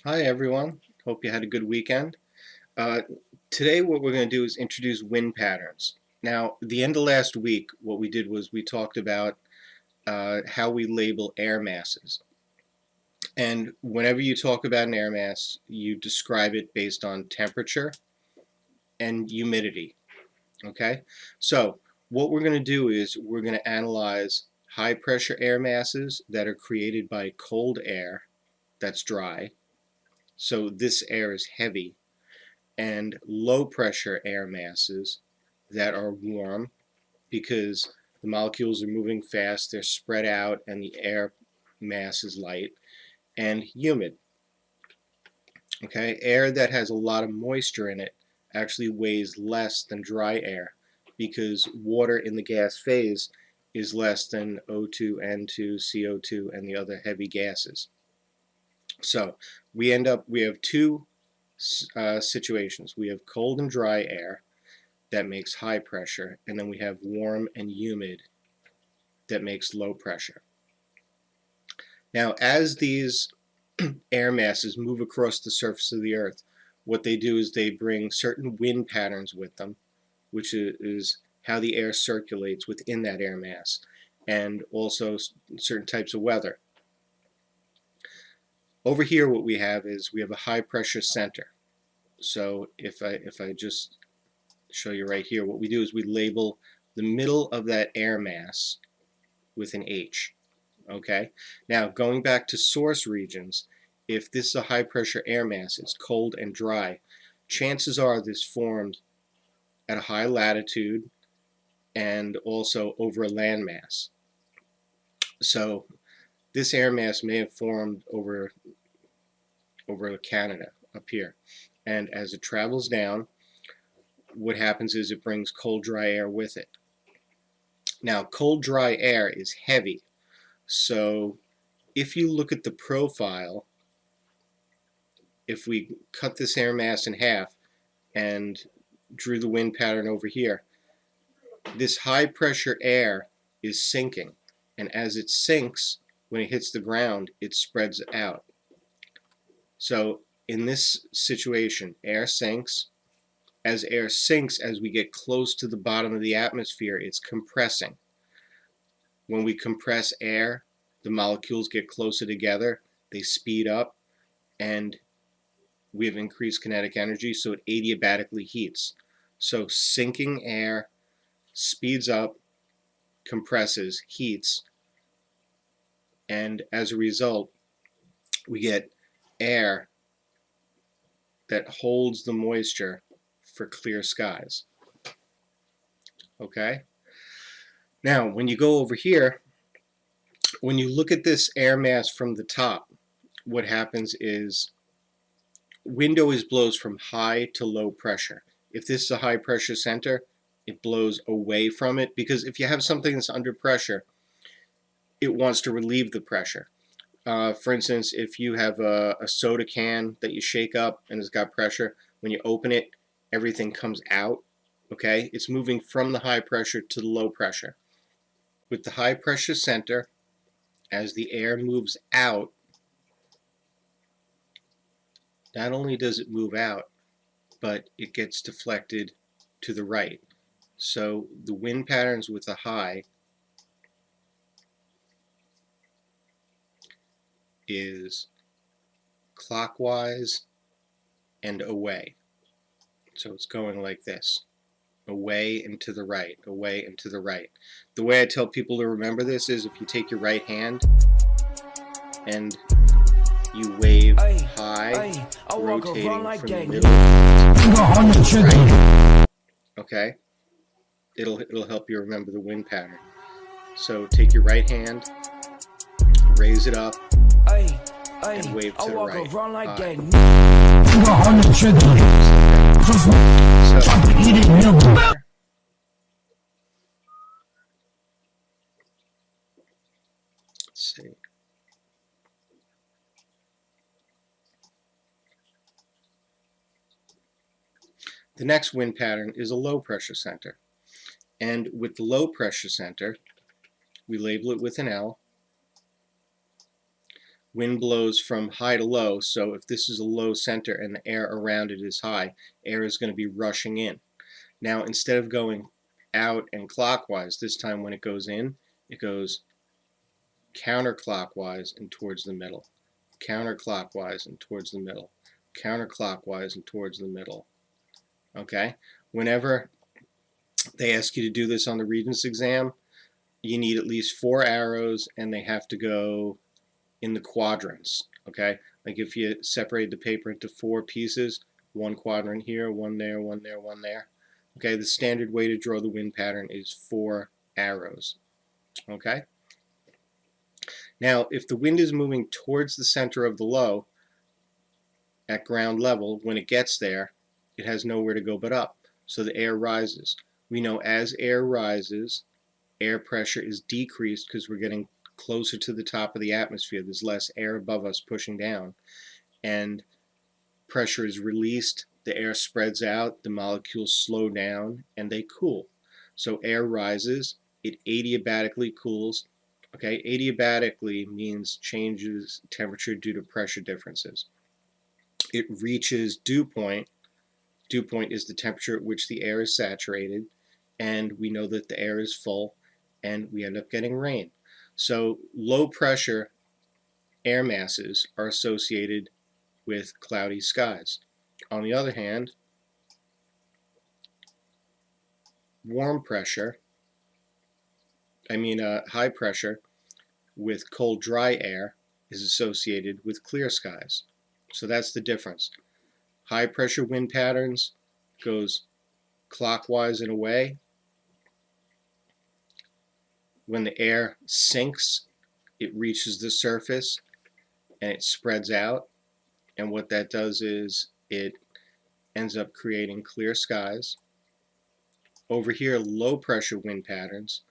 Hi everyone, hope you had a good weekend. Uh, Today what we're going to do is introduce wind patterns. Now, at the end of last week, what we did was we talked about how we label air masses. And whenever you talk about an air mass, you describe it based on temperature and humidity. Okay? So, what we're going to do is we're going to analyze high pressure air masses that are created by cold air that's dry. So, this air is heavy, and low pressure air masses that are warm because the molecules are moving fast, they're spread out, and the air mass is light, and humid. Okay, air that has a lot of moisture in it actually weighs less than dry air because water in the gas phase is less than O2, N2, CO2, and the other heavy gases. So we have two situations. We have cold and dry air that makes high pressure, and then we have warm and humid that makes low pressure. Now, as these air masses move across the surface of the Earth, what they do is they bring certain wind patterns with them, which is how the air circulates within that air mass, and also certain types of weather. Over here, what we have is we have a high pressure center. So if I just show you right here, what we do is we label the middle of that air mass with an H. Okay? Now, going back to source regions, if this is a high pressure air mass, it's cold and dry, chances are this formed at a high latitude and also over a landmass. So this air mass may have formed over Canada up here. And as it travels down, what happens is it brings cold dry air with it. Now, cold dry air is heavy. So if you look at the profile, if we cut this air mass in half and drew the wind pattern over here, this high pressure air is sinking. And as it sinks, when it hits the ground, it spreads out. So in this situation, air sinks. As air sinks, as we get close to the bottom of the atmosphere, it's compressing. When we compress air, the molecules get closer together, they speed up, and we have increased kinetic energy, so it adiabatically heats. So sinking air speeds up, compresses, heats, and as a result, we get air that holds the moisture for clear skies. Okay? Now, when you go over here, when you look at this air mass from the top, what happens is wind always blows from high to low pressure. If this is a high pressure center, it blows away from it, because if you have something that's under pressure, it wants to relieve the pressure. For instance, if you have a soda can that you shake up and it's got pressure, when you open it, everything comes out. Okay, it's moving from the high pressure to the low pressure. With the high pressure center, as the air moves out, not only does it move out, but it gets deflected to the right. So the wind patterns with the high is clockwise and away. So it's going like this: away and to the right, away and to the right. The way I tell people to remember this is if you take your right hand and you wave high, rotating from the middle to right. Okay? It'll help you remember the wind pattern. So take your right hand, raise it up, and wave to the right. Let's see. The next wind pattern is a low pressure center. And with the low pressure center, we label it with an L. Wind blows from high to low, so if this is a low center and the air around it is high, air is going to be rushing in. Now, instead of going out and clockwise, this time when it goes in, it goes counterclockwise and towards the middle, counterclockwise and towards the middle, counterclockwise and towards the middle. Okay? Whenever they ask you to do this on the Regents exam, you need at least 4 arrows, and they have to go in the quadrants. Okay? Like if you separate the paper into 4 pieces, 1 quadrant here, 1 there, 1 there, 1 there. Okay, the standard way to draw the wind pattern is 4 arrows. Okay? Now, if the wind is moving towards the center of the low at ground level, when it gets there, it has nowhere to go but up. So the air rises. We know as air rises, air pressure is decreased because we're getting closer to the top of the atmosphere. There's less air above us pushing down. And pressure is released, the air spreads out, the molecules slow down, and they cool. So air rises, it adiabatically cools. Okay, adiabatically means changes temperature due to pressure differences. It reaches dew point. Dew point is the temperature at which the air is saturated, and we know that the air is full, and we end up getting rain. So low pressure air masses are associated with cloudy skies. On the other hand, high pressure with cold, dry air is associated with clear skies. So that's the difference. High pressure wind patterns goes clockwise and away. When the air sinks, it reaches the surface and it spreads out. And what that does is it ends up creating clear skies. Over here, low pressure wind patterns.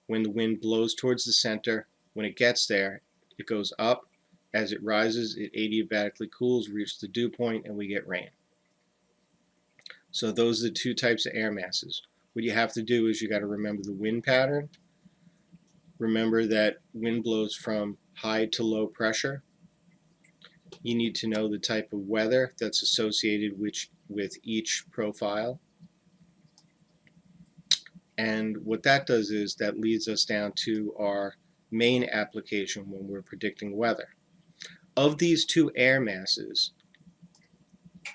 When the wind blows towards the center, when it gets there, it goes up. As it rises, it adiabatically cools, reaches the dew point, and we get rain. So those are the 2 types of air masses. What you have to do is you got to remember the wind pattern. Remember that wind blows from high to low pressure. You need to know the type of weather that's associated with each profile. And what that does is that leads us down to our main application when we're predicting weather. Of these 2 air masses,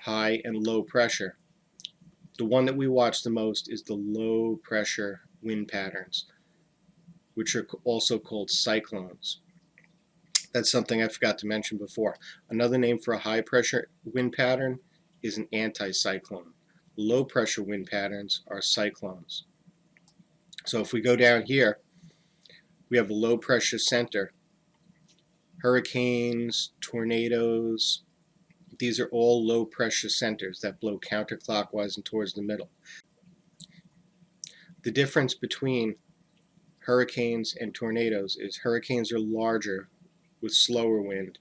high and low pressure, the one that we watch the most is the low pressure wind patterns, which are also called cyclones. That's something I forgot to mention before. Another name for a high pressure wind pattern is an anticyclone. Low pressure wind patterns are cyclones. So if we go down here, we have a low pressure center. Hurricanes, tornadoes, these are all low pressure centers that blow counterclockwise and towards the middle. The difference between hurricanes and tornadoes is hurricanes are larger with slower wind,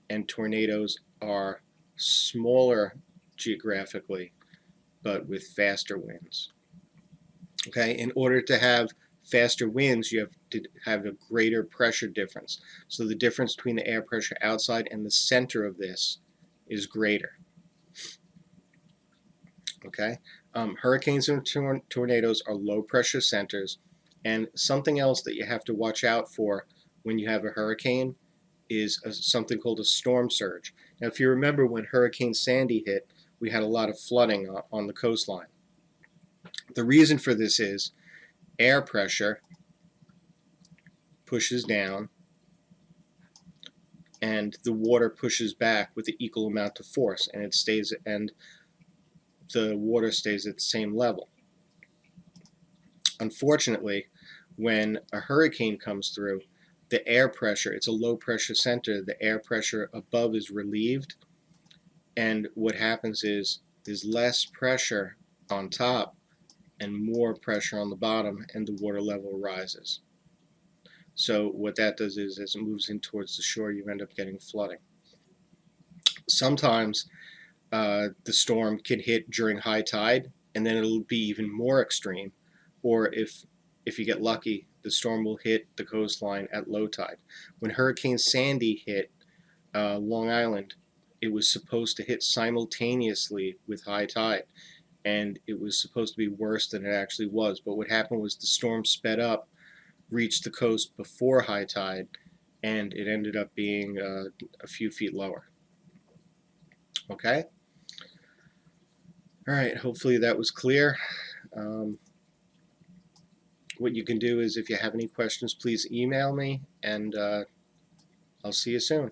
and tornadoes are smaller geographically but with faster winds. Okay, in order to have faster winds, you have to have a greater pressure difference. So the difference between the air pressure outside and the center of this is greater. Okay, hurricanes and tornadoes are low pressure centers, and something else that you have to watch out for when you have a hurricane is something called a storm surge. Now, if you remember when Hurricane Sandy hit, we had a lot of flooding on the coastline. The reason for this is air pressure pushes down and the water pushes back with the equal amount of force, and the water stays at the same level. Unfortunately, when a hurricane comes through, the air pressure, it's a low pressure center, the air pressure above is relieved, and what happens is there's less pressure on top and more pressure on the bottom, and the water level rises. So what that does is as it moves in towards the shore, you end up getting flooding. Sometimes the storm can hit during high tide, and then it'll be even more extreme. Or if you get lucky, the storm will hit the coastline at low tide. When Hurricane Sandy hit, Long Island, it was supposed to hit simultaneously with high tide, and it was supposed to be worse than it actually was. But what happened was the storm sped up, reached the coast before high tide, and it ended up being a few feet lower. Okay? All right, hopefully that was clear. What you can do is, if you have any questions, please email me, and I'll see you soon.